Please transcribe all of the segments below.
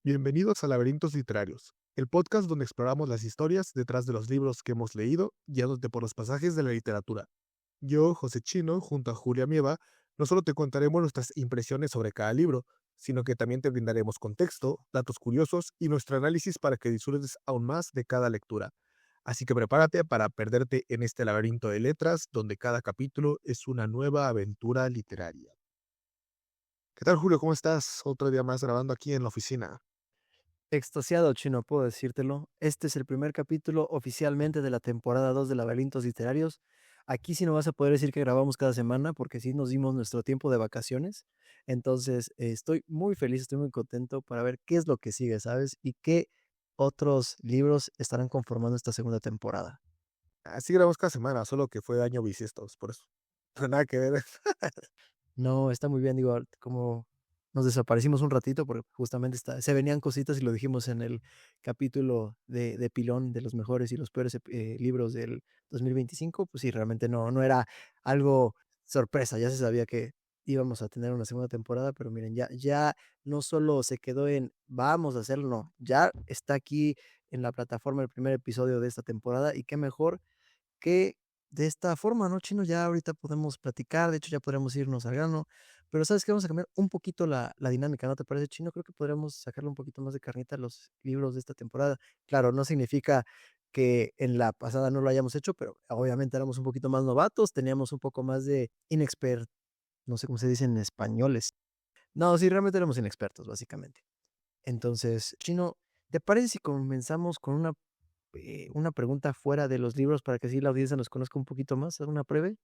Bienvenidos a Laberintos Literarios, el podcast donde exploramos las historias detrás de los libros que hemos leído, guiándote por los pasajes de la literatura. Yo, José Chino, junto a Julia Mieva, no solo te contaremos nuestras impresiones sobre cada libro, sino que también te brindaremos contexto, datos curiosos y nuestro análisis para que disfrutes aún más de cada lectura. Así que prepárate para perderte en este laberinto de letras, donde cada capítulo es una nueva aventura literaria. ¿Qué tal, Julio? ¿Cómo estás? Otro día más grabando aquí en la oficina. Extasiado, Chino, puedo decírtelo. Este es el primer capítulo oficialmente de la temporada 2 de Laberintos Literarios. Aquí sí no vas a poder decir que grabamos cada semana porque sí nos dimos nuestro tiempo de vacaciones. Entonces, estoy muy feliz, estoy muy contento para ver qué es lo que sigue, ¿sabes? Y qué otros libros estarán conformando esta segunda temporada. Así grabamos cada semana, solo que fue año bisiesto, por eso. Nada que ver. No, está muy bien, digo, como nos desaparecimos un ratito porque justamente se venían cositas y lo dijimos en el capítulo de Pilón de los mejores y los peores libros del 2025, pues sí, realmente no era algo sorpresa, ya se sabía que íbamos a tener una segunda temporada, pero miren, ya no solo se quedó en vamos a hacerlo, no, ya está aquí en la plataforma el primer episodio de esta temporada y qué mejor que de esta forma, ¿no, Chino? Ya ahorita podemos platicar, de hecho, ya podremos irnos al grano, pero ¿sabes qué? Vamos a cambiar un poquito la dinámica, ¿no te parece, Chino? Creo que podríamos sacarle un poquito más de carnita a los libros de esta temporada. Claro, no significa que en la pasada no lo hayamos hecho, pero obviamente éramos un poquito más novatos, teníamos un poco más de no sé cómo se dice en españoles. No, sí, realmente éramos inexpertos, básicamente. Entonces, Chino, ¿te parece si comenzamos con una pregunta fuera de los libros para que así la audiencia nos conozca un poquito más? ¿Alguna breve?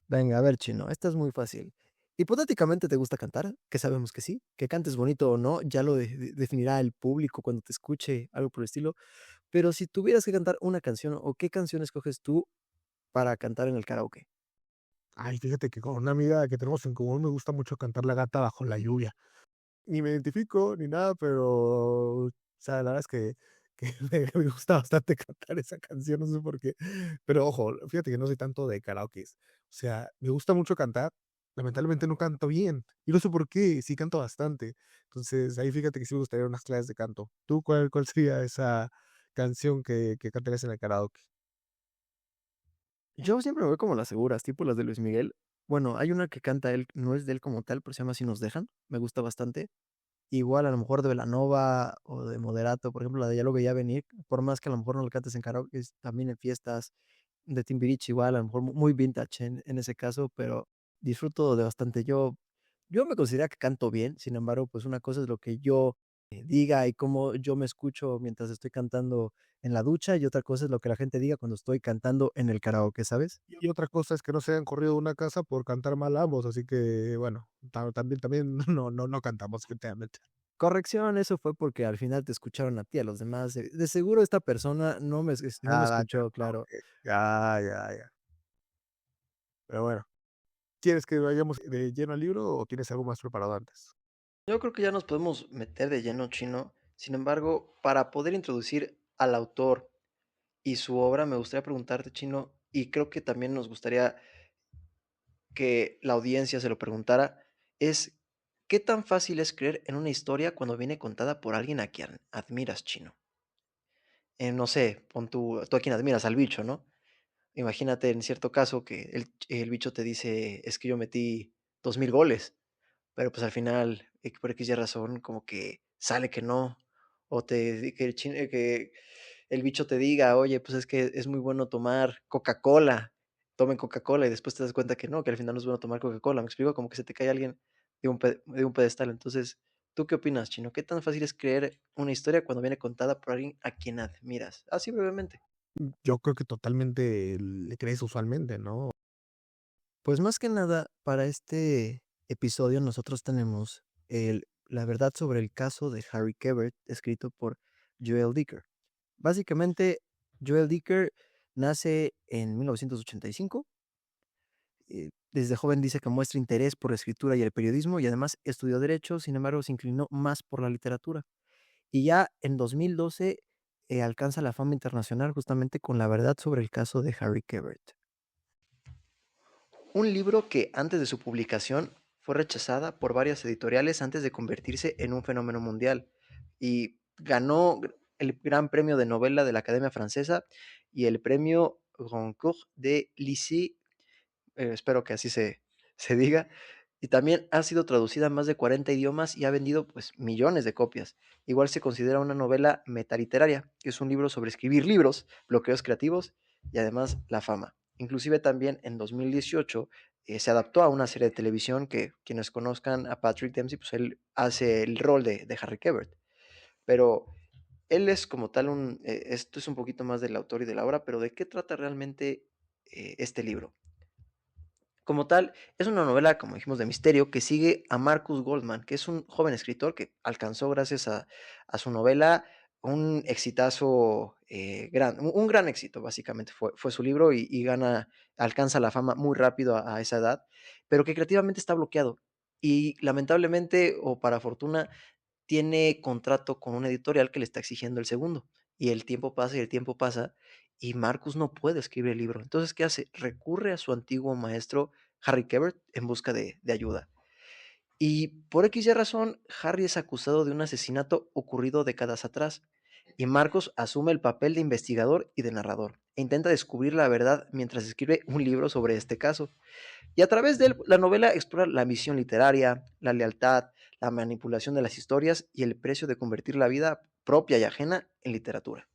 Venga, a ver, Chino, esta es muy fácil. Hipotéticamente, ¿te gusta cantar? Que sabemos que sí. Que cantes bonito o no, ya lo definirá el público cuando te escuche, algo por el estilo. Pero si tuvieras que cantar una canción, ¿o qué canción escoges tú para cantar en el karaoke? Ay, fíjate que con una amiga que tenemos en común me gusta mucho cantar La Gata Bajo la Lluvia. Ni me identifico ni nada, pero, o sea, la verdad es que me gusta bastante cantar esa canción, no sé por qué. Pero ojo, fíjate que no soy tanto de karaokes. O sea, me gusta mucho cantar, lamentablemente no canto bien, y no sé por qué, sí canto bastante. Entonces, ahí fíjate que sí me gustaría unas clases de canto. ¿Tú cuál sería esa canción que cantarías en el karaoke? Yo siempre me voy como las seguras, tipo las de Luis Miguel. Bueno, hay una que canta él, no es de él como tal, pero se llama Si nos dejan. Me gusta bastante. Igual, a lo mejor de Belanova o de Moderato, por ejemplo, la de Ya lo veía venir, por más que a lo mejor no lo cantes en karaoke, también en fiestas, de Timbiriche igual, a lo mejor muy vintage en ese caso, pero disfruto de bastante. Yo me considero que canto bien, sin embargo, pues una cosa es lo que yo diga y cómo yo me escucho mientras estoy cantando en la ducha y otra cosa es lo que la gente diga cuando estoy cantando en el karaoke, ¿sabes? Y otra cosa es que no se hayan corrido de una casa por cantar mal ambos, así que, bueno, también no cantamos, efectivamente. Corrección, eso fue porque al final te escucharon a ti, a los demás. De seguro esta persona no me Ah, escuchó, claro. okey. Ya. Pero bueno, ¿quieres que vayamos de lleno al libro o tienes algo más preparado antes? Yo creo que ya nos podemos meter de lleno, Chino. Sin embargo, para poder introducir al autor y su obra, me gustaría preguntarte, Chino, y creo que también nos gustaría que la audiencia se lo preguntara, es ¿qué tan fácil es creer en una historia cuando viene contada por alguien a quien admiras, Chino? No sé, pon tú a quien admiras, al bicho, ¿no? Imagínate en cierto caso que el bicho te dice, es que yo metí 2000 goles. Pero, pues, al final, por X y razón, como que sale que no, o que el bicho te diga: "Oye, pues, es que es muy bueno tomar Coca-Cola, tomen Coca-Cola", y después te das cuenta que no, que al final no es bueno tomar Coca-Cola, ¿me explico? Como que se te cae alguien de un pedestal. Entonces, ¿tú qué opinas, Chino? ¿Qué tan fácil es creer una historia cuando viene contada por alguien a quien admiras? Así brevemente. Yo creo que totalmente le crees usualmente, ¿no? Pues, más que nada, para este episodio nosotros tenemos la verdad sobre el caso de Harry Quebert, escrito por Joel Dicker. Básicamente, Joel Dicker nace en 1985. Desde joven dice que muestra interés por la escritura y el periodismo y además estudió derecho, sin embargo, se inclinó más por la literatura. Y ya en 2012 alcanza la fama internacional justamente con la verdad sobre el caso de Harry Quebert. Un libro que antes de su publicación fue rechazada por varias editoriales antes de convertirse en un fenómeno mundial y ganó el Gran Premio de Novela de la Academia Francesa y el Premio Goncourt de Lycée, espero que así se diga, y también ha sido traducida a más de 40 idiomas y ha vendido pues millones de copias. Igual se considera una novela metaliteraria, que es un libro sobre escribir libros, bloqueos creativos y además la fama. Inclusive también en 2018 se adaptó a una serie de televisión que quienes conozcan a Patrick Dempsey, pues él hace el rol de Harry Quebert. Pero él es como tal esto es un poquito más del autor y de la obra, pero ¿de qué trata realmente este libro? Como tal, es una novela, como dijimos, de misterio que sigue a Marcus Goldman, que es un joven escritor que alcanzó gracias a su novela un exitazo un gran éxito, básicamente fue su libro y alcanza la fama muy rápido a esa edad, pero que creativamente está bloqueado. Y lamentablemente, o para fortuna, tiene contrato con una editorial que le está exigiendo el segundo. Y el tiempo pasa y el tiempo pasa y Marcus no puede escribir el libro. Entonces, ¿qué hace? Recurre a su antiguo maestro Harry Quebert en busca de ayuda. Y por X y razón, Harry es acusado de un asesinato ocurrido décadas atrás. Y Marcus asume el papel de investigador y de narrador. E intenta descubrir la verdad mientras escribe un libro sobre este caso. Y a través de él, la novela explora la ambición literaria, la lealtad, la manipulación de las historias y el precio de convertir la vida propia y ajena en literatura.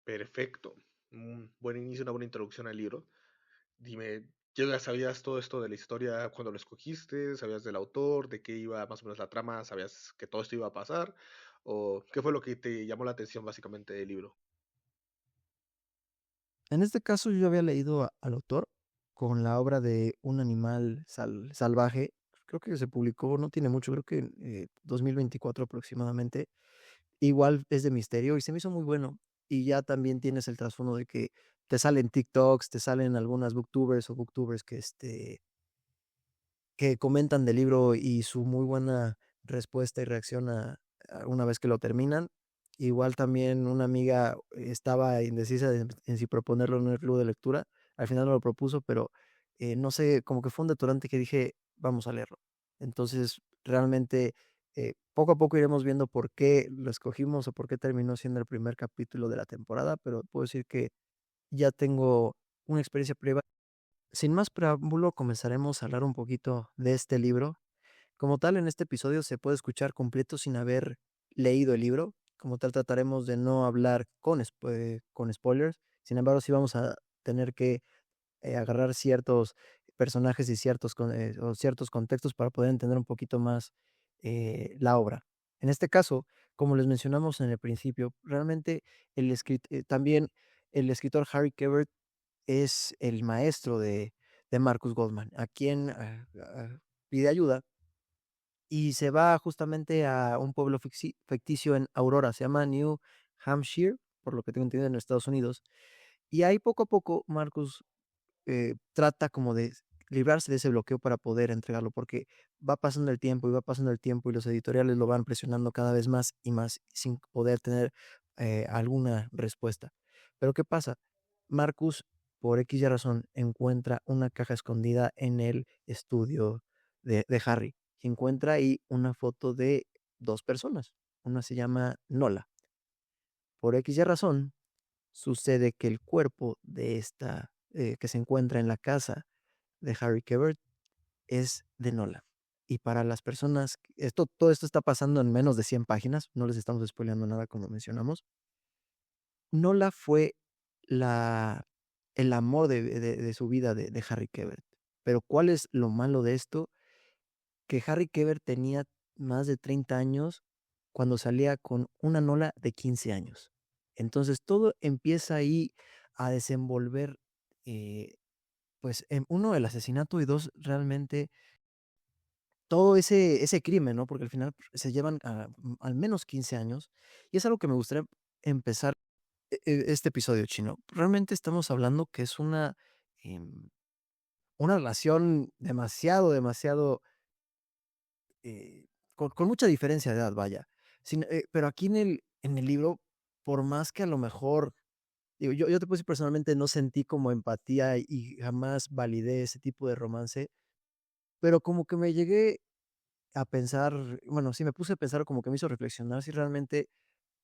Perfecto. Un buen inicio, una buena introducción al libro. Dime, ¿ya sabías todo esto de la historia cuando lo escogiste? ¿Sabías del autor? ¿De qué iba más o menos la trama? ¿Sabías que todo esto iba a pasar? ¿O qué fue lo que te llamó la atención básicamente del libro? En este caso, yo había leído al autor con la obra de Un animal salvaje. Creo que se publicó, no tiene mucho, creo que en 2024 aproximadamente. Igual es de misterio y se me hizo muy bueno. Y ya también tienes el trasfondo de que te salen TikToks, te salen algunas booktubers o booktubers que comentan del libro y su muy buena respuesta y reacción a una vez que lo terminan. Igual también una amiga estaba indecisa en si proponerlo en el club de lectura. Al final no lo propuso, pero no sé, como que fue un detonante que dije, vamos a leerlo. Entonces, realmente, poco a poco iremos viendo por qué lo escogimos o por qué terminó siendo el primer capítulo de la temporada, pero puedo decir que ya tengo una experiencia privada. Sin más preámbulo, comenzaremos a hablar un poquito de este libro. Como tal, en este episodio se puede escuchar completo sin haber leído el libro. Como tal, trataremos de no hablar con spoilers. Sin embargo, sí vamos a tener que agarrar ciertos personajes y o ciertos contextos para poder entender un poquito más la obra. En este caso, como les mencionamos en el principio, realmente también el escritor Harry Quebert es el maestro de Marcus Goldman, a quien pide ayuda y se va justamente a un pueblo ficticio en Aurora, se llama New Hampshire, por lo que tengo entendido en Estados Unidos. Y ahí poco a poco Marcus trata como de librarse de ese bloqueo para poder entregarlo, porque va pasando el tiempo y va pasando el tiempo y los editoriales lo van presionando cada vez más y más sin poder tener alguna respuesta. Pero ¿qué pasa? Marcus, por X y razón, encuentra una caja escondida en el estudio de Harry y encuentra ahí una foto de dos personas. Una se llama Nola. Por X y razón, sucede que el cuerpo de esta que se encuentra en la casa de Harry Quebert es de Nola. Y para las personas, todo esto está pasando en menos de 100 páginas, no les estamos spoileando nada como mencionamos. Nola fue la, el amor de su vida de Harry Quebert. Pero ¿cuál es lo malo de esto? Que Harry Quebert tenía más de 30 años cuando salía con una Nola de 15 años. Entonces todo empieza ahí a desenvolver, pues, uno, el asesinato y dos, realmente todo ese crimen, ¿no? Porque al final se llevan al menos 15 años y es algo que me gustaría empezar este episodio, Chino. Realmente estamos hablando que es em, una relación demasiado con mucha diferencia de edad, vaya. Pero aquí en el libro, por más que a lo mejor, digo, yo te puedo decir personalmente, no sentí como empatía y jamás validé ese tipo de romance, pero como que me llegué a pensar, bueno, sí, me puse a pensar, como que me hizo reflexionar si realmente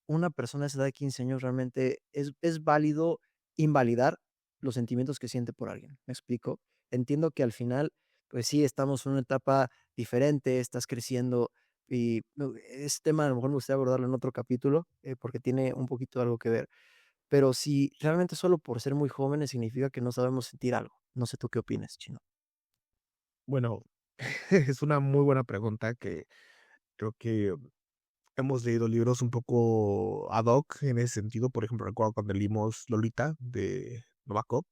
una persona a esa edad de 15 años realmente es válido invalidar los sentimientos que siente por alguien, ¿me explico? Entiendo que al final, pues sí, estamos en una etapa diferente, estás creciendo y no, ese tema a lo mejor me gustaría abordarlo en otro capítulo, porque tiene un poquito algo que ver, pero si realmente solo por ser muy jóvenes significa que no sabemos sentir algo. No sé tú qué opinas, Chino. Bueno, es una muy buena pregunta que creo que hemos leído libros un poco ad hoc en ese sentido. Por ejemplo, recuerdo cuando leímos Lolita de Novakov.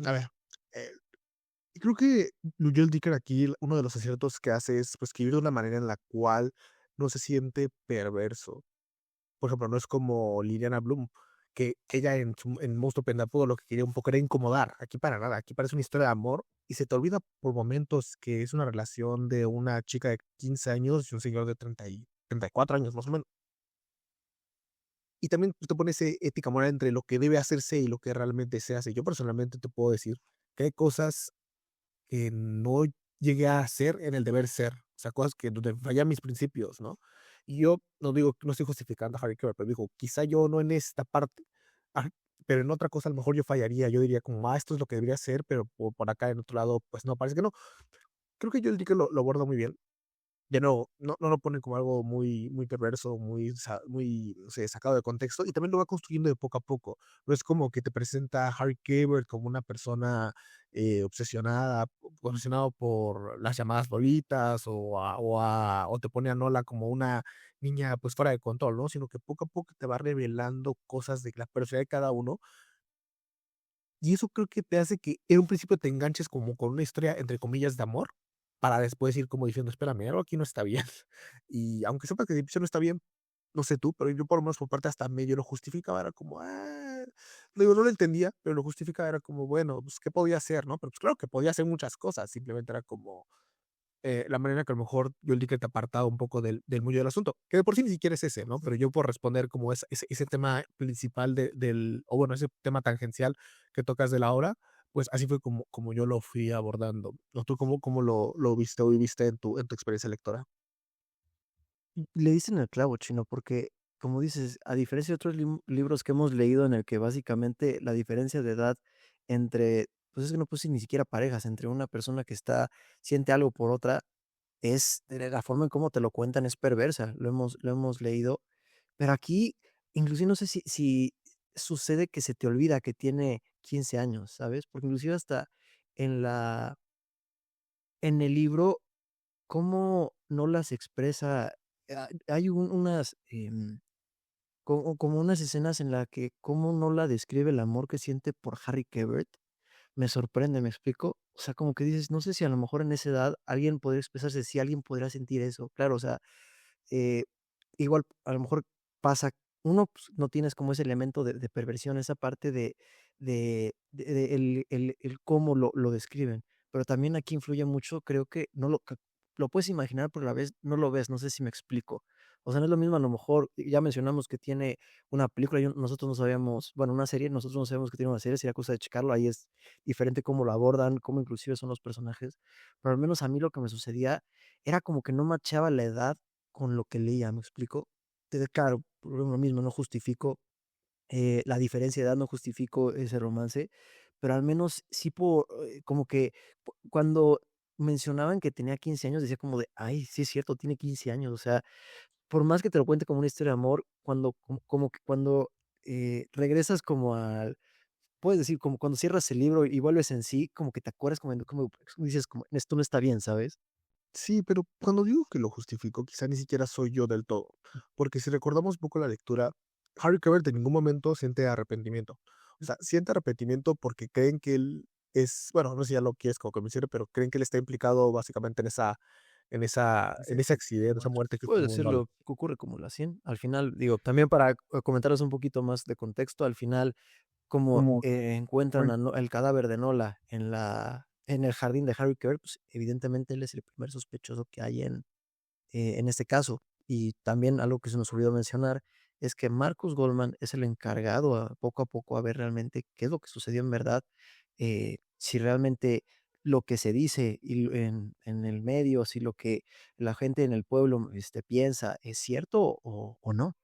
A ver, eh, creo que Joel Dicker aquí, uno de los aciertos que hace es pues, escribir de una manera en la cual no se siente perverso. Por ejemplo, no es como Liliana Bloom, que ella en Monstruo Pentápodo lo que quería un poco era incomodar. Aquí para nada, aquí parece una historia de amor y se te olvida por momentos que es una relación de una chica de 15 años y un señor de 34 años más o menos. Y también te pone esa ética moral entre lo que debe hacerse y lo que realmente se hace. Yo personalmente te puedo decir que hay cosas que no llegué a hacer en el deber ser, o sea, cosas que donde fallan mis principios, ¿no? Y yo no digo, no estoy justificando a Harry Potter, pero digo, quizá yo no en esta parte, ah, pero en otra cosa a lo mejor yo fallaría, yo diría como, esto es lo que debería hacer, pero por acá en otro lado, pues no, parece que no. Creo que yo el que lo aborda muy bien. Ya no lo ponen como algo muy perverso, muy, no sé, sacado de contexto, y también lo va construyendo de poco a poco. No es como que te presenta a Harry Quebert como una persona, obsesionado por las llamadas bolitas, o te pone a Nola como una niña, pues, fuera de control, ¿no? Sino que poco a poco te va revelando cosas de la personalidad de cada uno, y eso creo que te hace que en un principio te enganches como con una historia, entre comillas, de amor, para después ir como diciendo: "Espérame, algo aquí no está bien". Y aunque sepas que de inicio no está bien, no sé tú, pero yo por lo menos por parte hasta medio lo justificaba, era como, digo, no lo entendía, pero lo justificaba, era como, bueno, pues, ¿qué podía hacer, no? Pero, pues, claro que podía hacer muchas cosas, simplemente era como la manera que a lo mejor yo el dije te apartaba un poco del meollo del asunto, que de por sí ni siquiera es ese, ¿no? Pero yo por responder como ese tema principal o bueno, ese tema tangencial que tocas de la obra, pues así fue como yo lo fui abordando. ¿O tú cómo lo viste o viviste en tu experiencia lectora? Le dicen el clavo, Chino, porque, como dices, a diferencia de otros libros que hemos leído en el que básicamente la diferencia de edad entre, pues es que no puse ni siquiera parejas, entre una persona que siente algo por otra, es de la forma en cómo te lo cuentan es perversa, lo hemos leído, pero aquí, inclusive no sé si sucede que se te olvida que tiene 15 años, ¿sabes? Porque inclusive hasta en en el libro, cómo no las expresa, hay unas, como unas escenas en la que cómo no la describe el amor que siente por Harry Quebert, me sorprende, ¿me explico? O sea, como que dices, no sé si a lo mejor en esa edad alguien podría expresarse, si alguien podría sentir eso. Claro, o sea, eh, igual a lo mejor pasa, uno, pues, no tienes como ese elemento de perversión, esa parte de el cómo lo describen, pero también aquí influye mucho, creo que no lo puedes imaginar, pero a la vez no lo ves, no sé si me explico. O sea, no es lo mismo, a lo mejor, ya mencionamos que tiene una película, nosotros no sabíamos, bueno, una serie, nosotros no sabemos que tiene una serie, sería cosa de checarlo, ahí es diferente cómo lo abordan, cómo inclusive son los personajes, pero al menos a mí lo que me sucedía era como que no machaba la edad con lo que leía, ¿me explico? Claro, por lo mismo, no justifico, la diferencia de edad, no justifico ese romance, pero al menos sí como que cuando mencionaban que tenía 15 años, decía como de: "Ay, sí es cierto, tiene 15 años", o sea, por más que te lo cuente como una historia de amor, como que cuando, regresas como al puedes decir, como cuando cierras el libro y vuelves en sí, como que te acuerdas como dices como: "Esto no está bien", ¿sabes? Sí, pero cuando digo que lo justifico, quizá ni siquiera soy yo del todo, porque si recordamos un poco la lectura, Harry Quebert en ningún momento siente arrepentimiento. O sea, siente arrepentimiento porque creen que él es, bueno, no sé si ya lo quieres como convencer, pero creen que él está implicado básicamente en ese accidente, esa muerte que Puedes tuvo Nolan. decirlo, que ocurre como la 100. Al final, digo, también para comentarles un poquito más de contexto, al final, como, Como encuentran el cadáver de Nola en el jardín de Harry Quebert, pues, evidentemente él es el primer sospechoso que hay en este caso. Y también algo que se nos olvidó mencionar es que Marcus Goldman es el encargado poco a poco a ver realmente qué es lo que sucedió en verdad, si realmente lo que se dice y en el medio, si lo que la gente en el pueblo, piensa es cierto o no.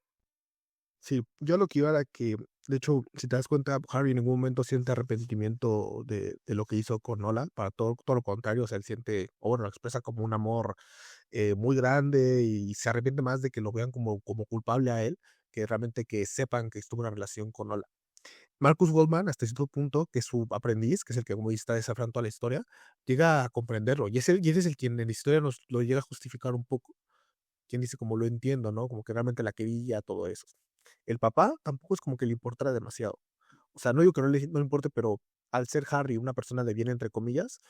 Sí, yo lo que iba era que, de hecho, si te das cuenta, Harry en ningún momento siente arrepentimiento de lo que hizo con Nolan, para todo lo contrario, o sea, él siente, o bueno, lo expresa como un amor muy grande y se arrepiente más de que lo vean como culpable a él, que realmente que sepan que estuvo en una relación con Nolan. Marcus Goldman, hasta cierto punto, que es su aprendiz, que es el que como dice, está desafrando toda la historia, llega a comprenderlo, y ese es el quien en la historia nos lo llega a justificar un poco, quien dice como lo entiendo, ¿no? Como que realmente la quería, todo eso. El papá tampoco es como que le importara demasiado. O sea, no digo que no le importe, pero al ser Harry una persona de bien, entre comillas,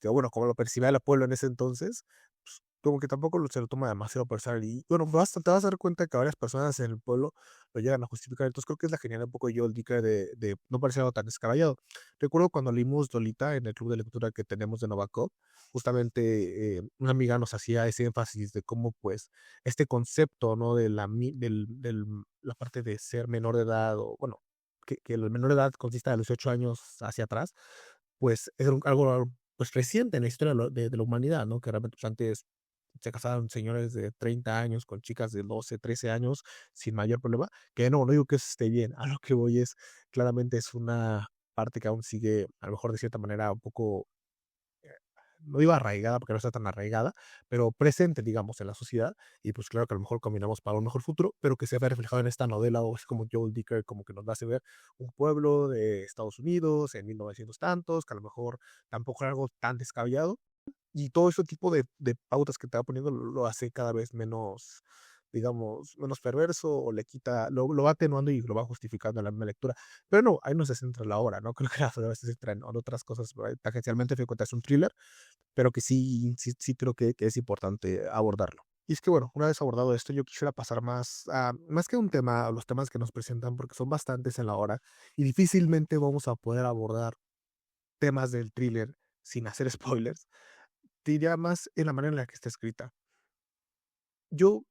o bueno, como lo percibía el pueblo en ese entonces, pues, como que tampoco se lo toma demasiado personal. Y bueno, te vas a dar cuenta que varias personas en el pueblo lo llegan a justificar. Entonces creo que es la genial un poco yo el Dicker de no parecer algo tan descabellado. Recuerdo cuando leímos Lolita en el club de lectura que tenemos de Novacop, justamente una amiga nos hacía ese énfasis de cómo pues este concepto, ¿no? La parte de ser menor de edad, o bueno, que la menor de edad consista de los 18 años hacia atrás, pues es algo pues reciente en la historia de la humanidad, ¿no? Que realmente pues, antes se casaban señores de 30 años con chicas de 12 13 años sin mayor problema, que no digo que eso esté bien, a lo que voy es, claramente es una parte que aún sigue, a lo mejor de cierta manera, un poco no digo arraigada porque no está tan arraigada, pero presente, digamos, en la sociedad. Y pues claro que a lo mejor combinamos para un mejor futuro, pero que se ve reflejado en esta novela, o es como Joel Dicker, como que nos hace ver un pueblo de Estados Unidos en 1900 tantos, que a lo mejor tampoco era algo tan descabellado. Y todo ese tipo de pautas que te va poniendo lo hace cada vez menos, digamos, menos perverso, o le quita, lo va atenuando y lo va justificando en la misma lectura. Pero no, ahí no se centra la obra, ¿no? Creo que a veces se centra en otras cosas, tangencialmente, fue cuenta es un thriller, pero que sí creo que es importante abordarlo. Y es que, bueno, una vez abordado esto, yo quisiera pasar más que un tema, a los temas que nos presentan, porque son bastantes en la hora, y difícilmente vamos a poder abordar temas del thriller sin hacer spoilers. Te diría más en la manera en la que está escrita. Yo,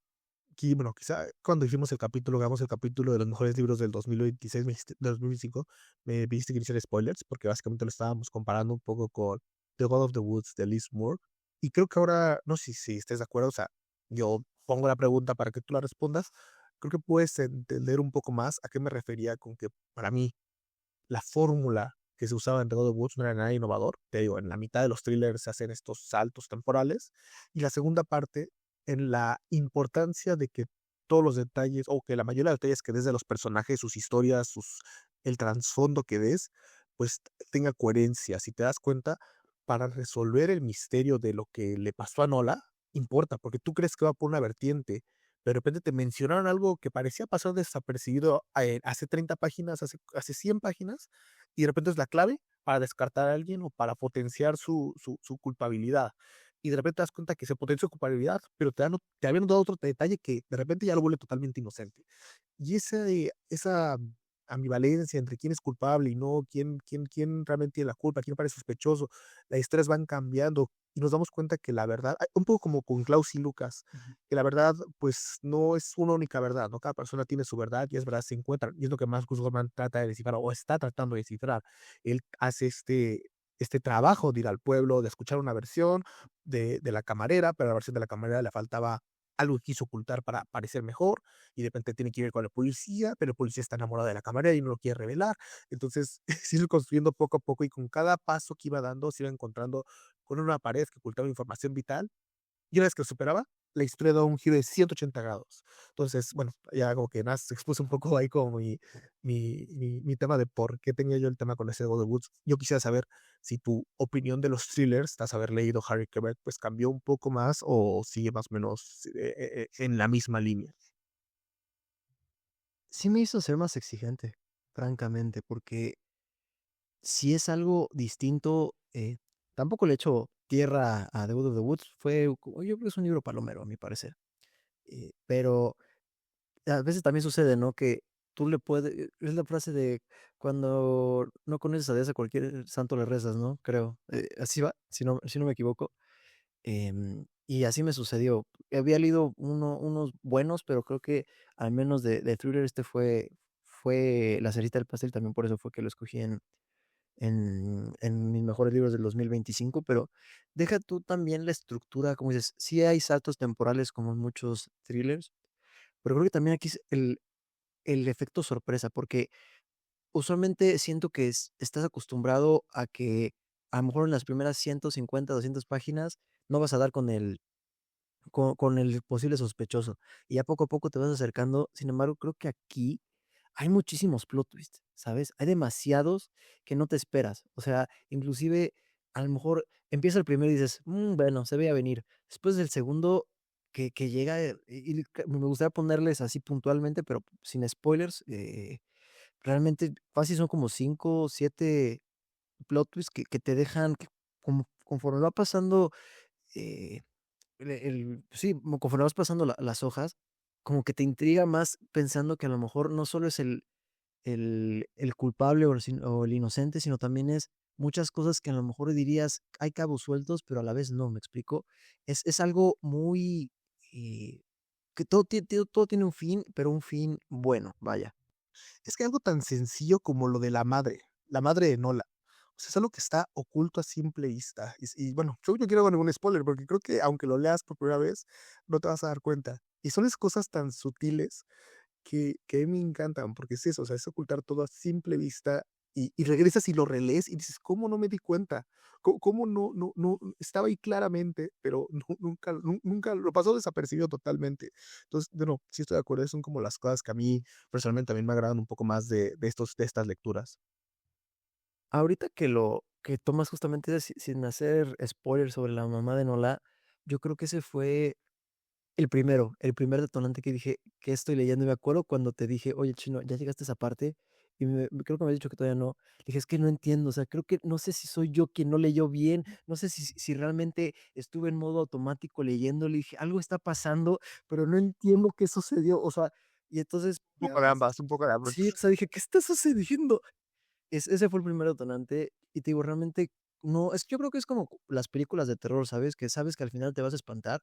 bueno, quizá cuando hicimos el capítulo, hagamos el capítulo de los mejores libros del 2026, del 2025, me dijiste que hiciera spoilers, porque básicamente lo estábamos comparando un poco con The God of the Woods de Liz Moore. Y creo que ahora, no sé si estés de acuerdo, o sea, yo pongo la pregunta para que tú la respondas. Creo que puedes entender un poco más a qué me refería con que para mí la fórmula que se usaba en The God of Woods no era nada innovador. Te digo, en la mitad de los thrillers se hacen estos saltos temporales. Y la segunda parte, en la importancia de que todos los detalles, o que la mayoría de los detalles que des de los personajes, sus historias, el trasfondo que des, pues tenga coherencia. Si te das cuenta, para resolver el misterio de lo que le pasó a Nola, importa, porque tú crees que va por una vertiente, de repente te mencionaron algo que parecía pasar desapercibido hace 30 páginas, hace 100 páginas, y de repente es la clave para descartar a alguien o para potenciar su culpabilidad. Y de repente te das cuenta que se potencia su culpabilidad, pero te habían dado otro detalle que de repente ya lo vuelve totalmente inocente. Y esa ambivalencia entre quién es culpable y no, quién realmente tiene la culpa, quién parece sospechoso, las historias van cambiando y nos damos cuenta que la verdad, un poco como con Klaus y Lucas, Ujú. que la verdad pues no es una única verdad, ¿no? Cada persona tiene su verdad y es verdad, se encuentran, y es lo que Marcus Goldman trata de descifrar o está tratando de descifrar. Él hace este trabajo de ir al pueblo, de escuchar una versión de la camarera, pero a la versión de la camarera le faltaba algo que quiso ocultar para parecer mejor, y de repente tiene que ir con el policía, pero el policía está enamorado de la camarera y no lo quiere revelar. Entonces, se iba construyendo poco a poco, y con cada paso que iba dando, se iba encontrando con una pared que ocultaba información vital, y una vez que lo superaba, la historia da un giro de 180 grados. Entonces, bueno, ya como que nada, se expuso un poco ahí como mi tema de por qué tenía yo el tema con ese God of Woods. Yo quisiera saber si tu opinión de los thrillers, tras haber leído Harry Quebert, pues cambió un poco más o sigue más o menos en la misma línea. Sí me hizo ser más exigente, francamente, porque si es algo distinto, tampoco le echo tierra a The Wood of the Woods, yo creo que es un libro palomero, a mi parecer. Pero a veces también sucede, ¿no? Que tú le puedes, es la frase de cuando no conoces a Dios, a cualquier santo le rezas, ¿no? Creo. Así va, si no me equivoco. Y así me sucedió. Había leído unos buenos, pero creo que al menos de thriller este fue la cerecita del pastel, también por eso fue que lo escogí en mis mejores libros del 2025, pero deja tú también la estructura, como dices, sí hay saltos temporales como en muchos thrillers, pero creo que también aquí es el efecto sorpresa, porque usualmente siento que estás acostumbrado a que a lo mejor en las primeras 150, 200 páginas no vas a dar con el posible sospechoso, y ya poco a poco te vas acercando. Sin embargo, creo que aquí hay muchísimos plot twists, ¿sabes? Hay demasiados que no te esperas. O sea, inclusive, a lo mejor empieza el primero y dices: bueno, se veía venir". Después del segundo que llega, y me gustaría ponerles así puntualmente, pero sin spoilers, realmente fácil son como 5 o 7 plot twists que te dejan que conforme va pasando, eh sí, conforme vas pasando las hojas, como que te intriga más pensando que a lo mejor no solo es el culpable o el inocente, sino también es muchas cosas que a lo mejor dirías: "Hay cabos sueltos", pero a la vez no, ¿me explico? Es algo muy, que todo tiene un fin, pero un fin bueno, vaya. Es que algo tan sencillo como lo de la madre de Nola. O sea, es algo que está oculto a simple vista. Y bueno, yo no quiero dar ningún spoiler, porque creo que aunque lo leas por primera vez, no te vas a dar cuenta. Y son esas cosas tan sutiles que a mí me encantan, porque es eso, o sea, es ocultar todo a simple vista y regresas y lo relees y dices, ¿cómo no me di cuenta? ¿Cómo no estaba ahí claramente, pero nunca lo pasó desapercibido totalmente? Entonces, bueno, sí estoy de acuerdo, son como las cosas que a mí personalmente también me agradan un poco más de estas lecturas. Ahorita que tomas justamente sin hacer spoilers sobre la mamá de Nola, yo creo que ese fue el primer detonante que dije: "¿Qué estoy leyendo?". Y me acuerdo cuando te dije: "Oye, Chino, ¿ya llegaste a esa parte?". Y creo que me habías dicho que todavía no. Dije: "Es que no entiendo, o sea, creo que no sé si soy yo quien no leyó bien, no sé si realmente estuve en modo automático leyéndolo", y dije: "Algo está pasando, pero no entiendo qué sucedió". O sea, y entonces, Un poco de ambas, un poco de ambas. sí, o sea, dije: "¿Qué está sucediendo?". Ese fue el primer detonante, y te digo, realmente no, es que yo creo que es como las películas de terror, ¿sabes? Que sabes que al final te vas a espantar,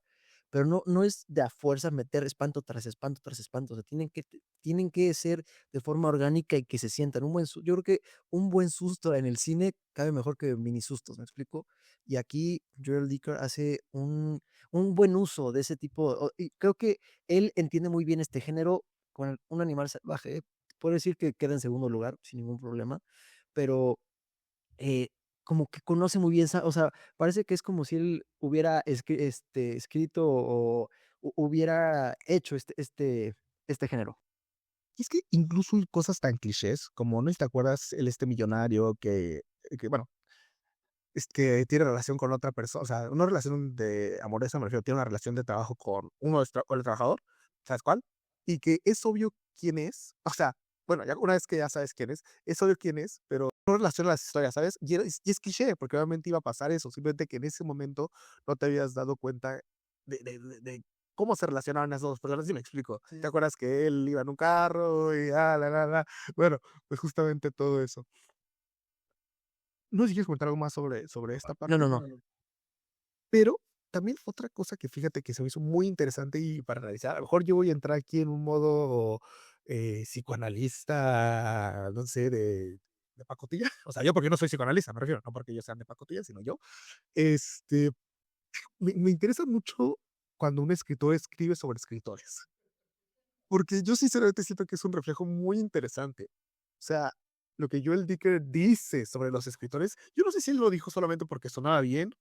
pero no es de a fuerza meter espanto tras espanto tras espanto, o sea, tienen que ser de forma orgánica y que se sientan. Yo creo que un buen susto en el cine cabe mejor que mini sustos, ¿me explico? Y aquí Joel Dicker hace un buen uso de ese tipo, y creo que él entiende muy bien este género con Un animal salvaje. Puedo decir que queda en segundo lugar sin ningún problema, pero, eh, como que conoce muy bien, o sea, parece que es como si él hubiera escrito o hubiera hecho este género. Y es que incluso hay cosas tan clichés como, ¿no? Si te acuerdas, este millonario que bueno, es que tiene relación con otra persona, o sea, una relación de amorosa, me refiero, tiene una relación de trabajo con uno de con el trabajador, ¿sabes cuál? Y que es obvio quién es, o sea, bueno, ya una vez que ya sabes quién es obvio quién es, pero no relaciona las historias, ¿sabes? Y es cliché, porque obviamente iba a pasar eso, simplemente que en ese momento no te habías dado cuenta de cómo se relacionaban esas 2 personas, ¿si me explico? ¿Te Sí. acuerdas que él iba en un carro y Bueno, pues justamente todo eso. No sé si quieres comentar algo más sobre esta No, parte. no, no. Pero también otra cosa que fíjate que se me hizo muy interesante y para analizar, a lo mejor yo voy a entrar aquí en un modo, psicoanalista, no sé, de pacotilla. O sea, yo porque no soy psicoanalista, me refiero, no porque ellos sean de pacotilla, sino yo. Este, me interesa mucho cuando un escritor escribe sobre escritores, porque yo sinceramente siento que es un reflejo muy interesante. O sea, lo que Joel Dicker dice sobre los escritores, yo no sé si él lo dijo solamente porque sonaba bien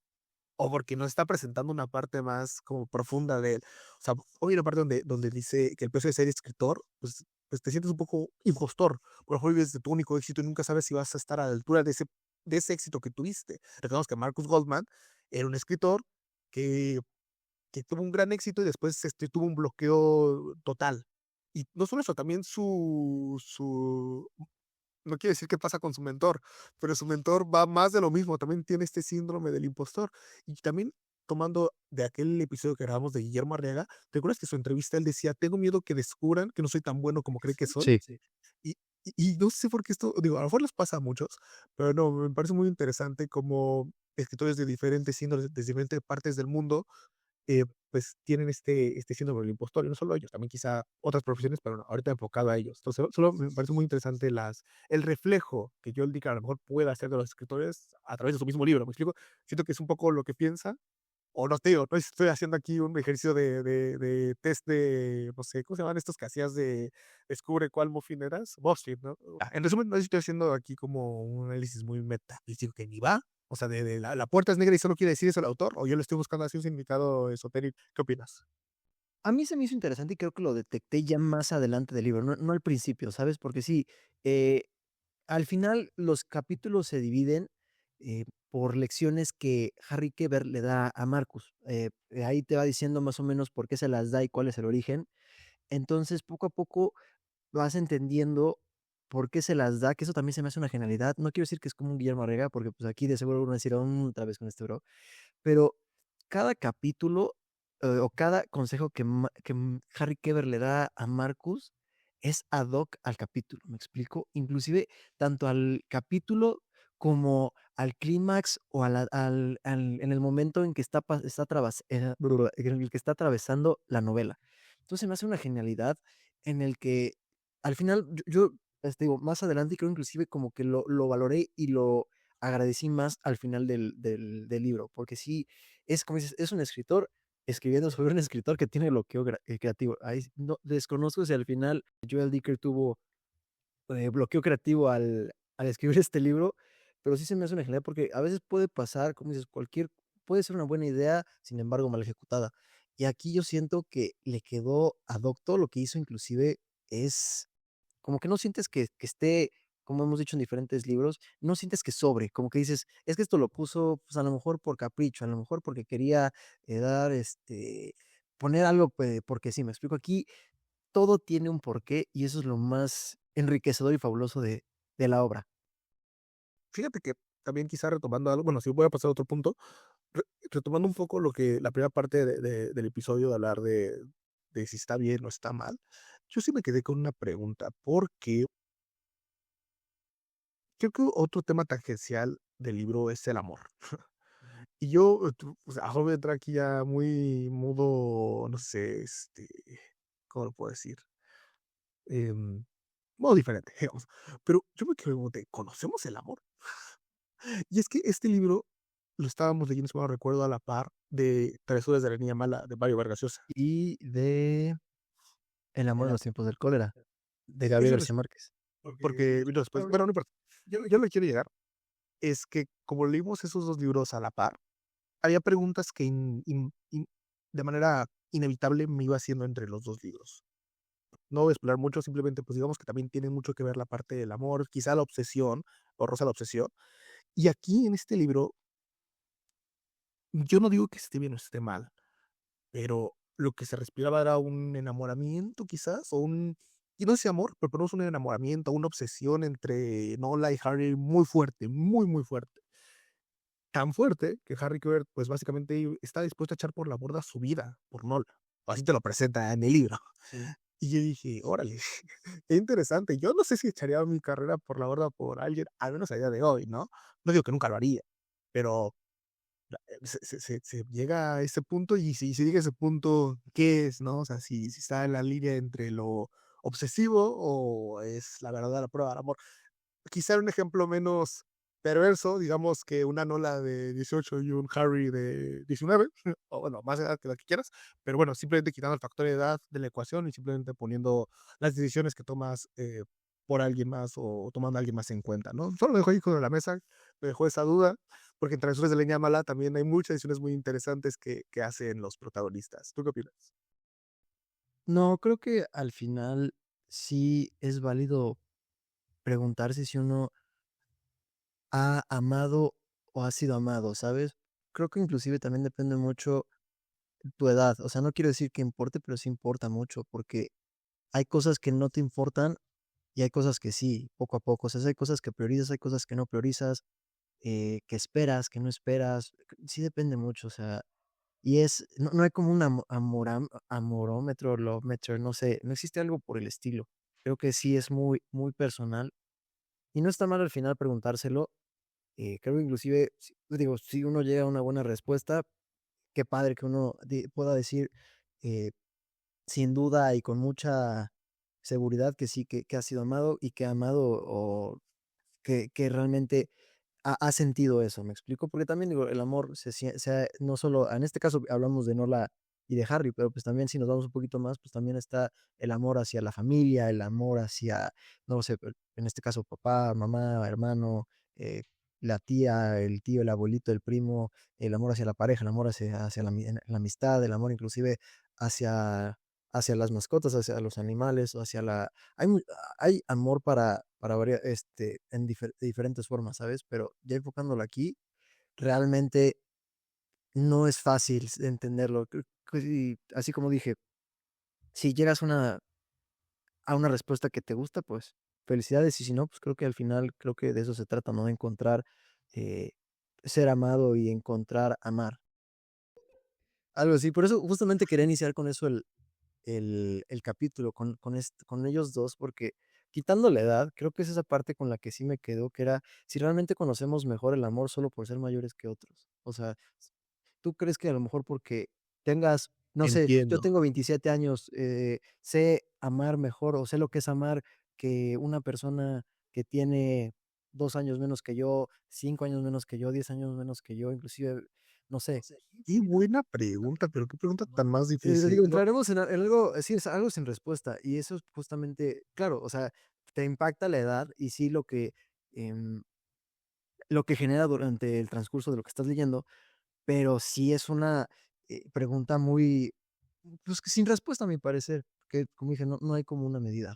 o porque nos está presentando una parte más como profunda de él. O sea, hoy una parte donde dice que el peso de ser escritor, pues te sientes un poco impostor. Por lo mejor vives de tu único éxito y nunca sabes si vas a estar a la altura de ese éxito que tuviste. Recordemos que Marcus Goldman era un escritor que, que tuvo un gran éxito y después tuvo un bloqueo total. Y no solo eso, también no quiere decir que pasa con su mentor, pero su mentor va más de lo mismo, también tiene este síndrome del impostor. Y también tomando de aquel episodio que grabamos de Guillermo Arriaga, ¿te acuerdas que en su entrevista él decía: "Tengo miedo que descubran que no soy tan bueno como creen que soy"? Sí. Sí. Y no sé por qué esto, digo, a lo mejor les pasa a muchos, pero no, me parece muy interesante cómo escritores de diferentes índoles, de diferentes partes del mundo pues tienen este síndrome del impostor, y no solo ellos, también quizá otras profesiones, pero no, ahorita enfocado a ellos. Entonces, solo me parece muy interesante el reflejo que Joel Dicker a lo mejor puede hacer de los escritores a través de su mismo libro, ¿me explico? Siento que es un poco lo que piensa, o no te digo, no sé si estoy haciendo aquí un ejercicio de test de, no sé, ¿cómo se llaman estos que hacías de descubre cuál muffin eras? BuzzFeed, ¿no? En resumen, no sé si estoy haciendo aquí como un análisis muy metafísico que ni va. O sea, de la puerta es negra y solo quiere decir eso el autor, o yo le estoy buscando así un significado esotérico. ¿Qué opinas? A mí se me hizo interesante y creo que lo detecté ya más adelante del libro, no al principio, ¿sabes? Porque sí, eh, al final los capítulos se dividen, por lecciones que Harry Keber le da a Marcus. Ahí te va diciendo más o menos por qué se las da y cuál es el origen. Entonces, poco a poco vas entendiendo por qué se las da, que eso también se me hace una genialidad. No quiero decir que es como un Guillermo Arriaga, porque, pues, aquí de seguro van a decir: otra vez con este bro", pero cada capítulo, o cada consejo que Harry Keber le da a Marcus es ad hoc al capítulo, ¿me explico? Inclusive, tanto al capítulo como al clímax o a la al en el momento en que está en el que está atravesando la novela. Entonces, me hace una genialidad en el que al final te digo, más adelante creo inclusive como que lo valoré y lo agradecí más al final del libro, porque sí, es como dices, es un escritor escribiendo sobre un escritor que tiene bloqueo creativo. Ahí no desconozco si al final Joel Dicker tuvo, bloqueo creativo al escribir este libro, pero sí se me hace una genialidad porque a veces puede pasar, como dices, puede ser una buena idea, sin embargo, mal ejecutada. Y aquí yo siento que le quedó ad hoc, todo lo que hizo inclusive es como que no sientes que esté, como hemos dicho en diferentes libros, no sientes que sobre, como que dices: "Es que esto lo puso, pues, a lo mejor por capricho, a lo mejor porque quería, dar, poner algo, porque sí", ¿me explico? Aquí todo tiene un porqué, y eso es lo más enriquecedor y fabuloso de la obra. Fíjate que también quizá retomando algo, bueno, sí voy a pasar a otro punto, re retomando un poco lo que la primera parte del episodio de hablar de si está bien o está mal, yo sí me quedé con una pregunta, porque creo que otro tema tangencial del libro es el amor. Y yo, o sea, voy a entrar aquí ya muy modo, no sé, ¿cómo lo puedo decir? Em, modo diferente, digamos. Pero yo me pregunté, ¿conocemos el amor? Y es que este libro lo estábamos leyendo, si mal no recuerdo, a la par de Travesuras de la Niña Mala de Mario Vargas Llosa. Y de El amor El en am los tiempos del cólera, de Gabriel Ese lo García Márquez. porque vino después. Bueno, no importa. Yo lo que quiero llegar es que como leímos esos 2 libros a la par, había preguntas que de manera inevitable me iba haciendo entre los 2 libros. No voy a explorar mucho, simplemente, pues, digamos que también tiene mucho que ver la parte del amor, quizá la obsesión, o roza la obsesión. Y aquí en este libro, yo no digo que esté bien o esté mal, pero lo que se respiraba era un enamoramiento, quizás, o y no sé si amor, pero no es un enamoramiento, una obsesión entre Nola y Harry muy fuerte, muy, muy fuerte. Tan fuerte que Harry Quebert, pues, básicamente está dispuesto a echar por la borda su vida por Nola. Así te lo presenta en el libro. Sí. Y yo dije: "Órale, qué interesante". Yo no sé si echaría mi carrera por la borda por alguien, al menos a día de hoy, ¿no? No digo que nunca lo haría, pero se llega a ese punto, y si llega a ese punto, ¿qué es, no? O sea, si está en la línea entre lo obsesivo o es la verdadera prueba del amor. Quizá un ejemplo menos perverso, digamos que una Nola de 18 y un Harry de 19, o bueno, más edad que la que quieras, pero bueno, simplemente quitando el factor de edad de la ecuación y simplemente poniendo las decisiones que tomas, por alguien más o tomando a alguien más en cuenta, ¿no? Solo lo dejo ahí sobre la mesa, me dejó esa duda, porque en Travesuras de Leña Mala también hay muchas decisiones muy interesantes que hacen los protagonistas. ¿Tú qué opinas? No, creo que al final sí es válido preguntarse si uno ha amado o ha sido amado, ¿sabes? Creo que inclusive también depende mucho tu edad. O sea, no quiero decir que importe, pero sí importa mucho, porque hay cosas que no te importan y hay cosas que sí, poco a poco. O sea, hay cosas que priorizas, hay cosas que no priorizas, que esperas, que no esperas. Sí depende mucho, o sea, y no hay como un amorómetro, lovemeter, no sé, no existe algo por el estilo. Creo que sí es muy, muy personal y no está mal al final preguntárselo. Creo que inclusive, digo, si uno llega a una buena respuesta, qué padre que uno pueda decir eh, sin duda y con mucha seguridad que sí, que ha sido amado y que ha amado o que realmente ha sentido eso, ¿me explico? Porque también digo, el amor no solo, en este caso hablamos de Nola y de Harry, pero pues también si nos vamos un poquito más, pues también está el amor hacia la familia, el amor hacia, no sé, en este caso papá, mamá, hermano, eh, la tía, el tío, el abuelito, el primo, el amor hacia la pareja, el amor hacia la amistad, el amor inclusive hacia, hacia las mascotas, hacia los animales, o hacia la... Hay, hay amor para en diferentes formas, ¿sabes? Pero ya enfocándolo aquí, realmente no es fácil entenderlo. Creo que así como dije, si llegas a una respuesta que te gusta, pues felicidades. Y si no, pues creo que al final, creo que de eso se trata, ¿no? De encontrar eh, ser amado y encontrar amar. Algo así. Por eso justamente quería iniciar con eso el capítulo con ellos dos, porque quitando la edad, creo que es esa parte con la que sí me quedó, que era si realmente conocemos mejor el amor solo por ser mayores que otros. O sea, ¿tú crees que a lo mejor porque tengas, no sé, yo Entiendo. tengo 27 años, sé amar mejor o sé lo que es amar que una persona que tiene 2 años menos que yo, 5 años menos que yo, 10 años menos que yo, inclusive, no sé. Qué buena pregunta, pero qué pregunta tan más difícil. Digo, No, entraremos en algo, sí, es algo sin respuesta. Y eso es justamente, claro, o sea, te impacta la edad y sí em, lo que genera durante el transcurso de lo que estás leyendo, pero sí es una pregunta muy, pues que sin respuesta a mi parecer, que como dije, no hay como una medida.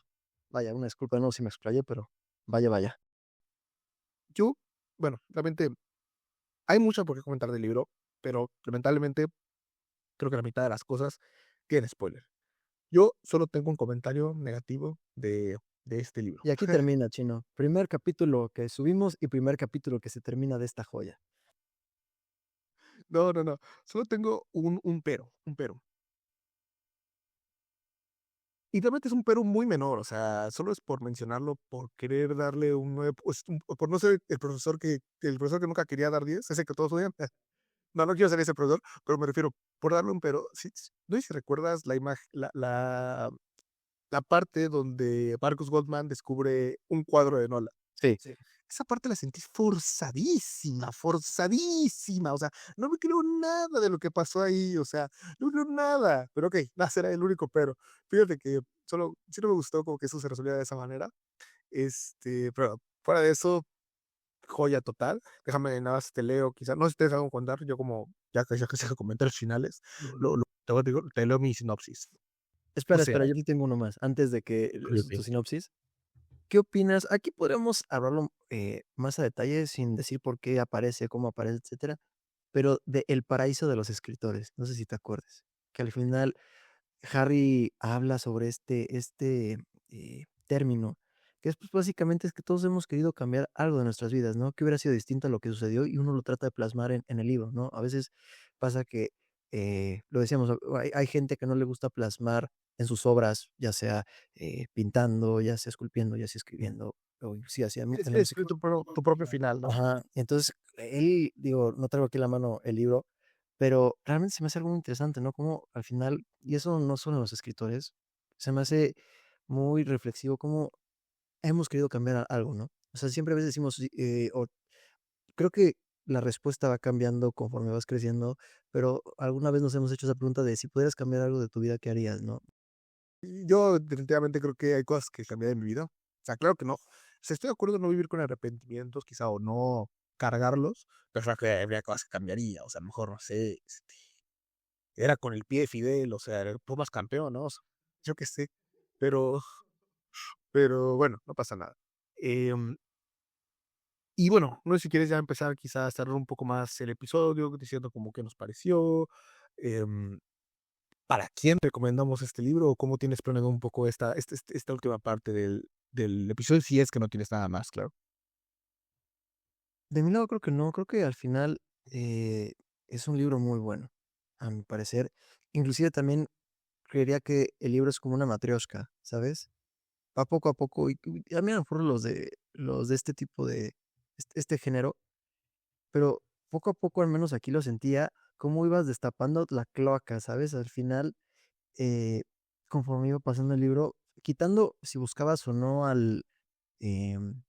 Vaya, una disculpa, no sé si me explayé, pero vaya, vaya. yo, bueno, realmente hay mucho por qué comentar del libro, pero lamentablemente creo que la mitad de las cosas tienen spoiler. Yo solo tengo un comentario negativo de este libro. Y aquí termina, Chino. Primer capítulo que subimos y primer capítulo que se termina de esta joya. No, no, no. Solo tengo un pero, un pero. Y realmente es un pero muy menor, o sea, solo es por mencionarlo, por querer darle un 9, pues, por no ser el profesor que nunca quería dar 10, ese que todos odian. No, no quiero ser ese profesor, pero me refiero, por darle un pero, sí, no sé si recuerdas la imagen, la parte donde Marcus Goldman descubre un cuadro de Nolan. Sí. Sí. Esa parte la sentí forzadísima, forzadísima, o sea, no me creo nada de lo que pasó ahí, o sea, no creo nada, pero okey, nada, será el único pero. Fíjate que solo sí no me gustó como que eso se resolviera de esa manera, pero fuera de eso, joya total. Déjame nada más te leo, quizás, no sé si te dejo contar, yo como ya casi hago comentarios finales, te leo mi sinopsis. O Espera, sea, espera, yo te tengo uno más, antes de que okey, tu okey. sinopsis. ¿Qué opinas? Aquí podremos hablarlo, más a detalle sin decir por qué aparece, cómo aparece, etcétera, pero de El paraíso de los escritores, no sé si te acuerdes, que al final Harry habla sobre término, que es, pues, básicamente es que todos hemos querido cambiar algo de nuestras vidas, ¿no? Que hubiera sido distinto a lo que sucedió y uno lo trata de plasmar en el libro, ¿no? A veces pasa que, lo decíamos, hay gente que no le gusta plasmar en sus obras, ya sea, pintando, ya sea esculpiendo, ya sea escribiendo, o inclusive hacia en la música. Escribe tu propio final, ¿no? Ajá, entonces, él, digo, no traigo aquí a la mano el libro, pero realmente se me hace algo muy interesante, ¿no? Como al final, y eso no solo en los escritores, se me hace muy reflexivo cómo hemos querido cambiar algo, ¿no? O sea, siempre a veces decimos, sí, o creo que la respuesta va cambiando conforme vas creciendo, pero alguna vez nos hemos hecho esa pregunta de si pudieras cambiar algo de tu vida, ¿qué harías, no? Y yo definitivamente creo que hay cosas que cambié de mi vida. O sea, claro que no. O sea, estoy de acuerdo en no vivir con arrepentimientos, quizá, o no cargarlos, pero creo que habría cosas que cambiaría. O sea, a lo mejor, no sé, era con el pie de Fidel, o sea, el Pumas campeón, ¿no? O sea, yo qué sé. Pero, pero bueno, no pasa nada. Em, y bueno, no sé si quieres ya empezar quizás a cerrar un poco más el episodio, diciendo como qué nos pareció, em, ¿para quién recomendamos este libro o cómo tienes planeado un poco esta última parte del episodio? Si es que no tienes nada más, claro. De mi lado creo que no, creo que al final es un libro muy bueno, a mi parecer. Inclusive también creería que el libro es como una matrioshka, ¿sabes? Va poco a poco, y a mí a lo mejor los de este tipo de, este género, pero poco a poco al menos aquí lo sentía, cómo ibas destapando la cloaca, ¿sabes? Al final, eh, conforme iba pasando el libro, quitando si buscabas o no em,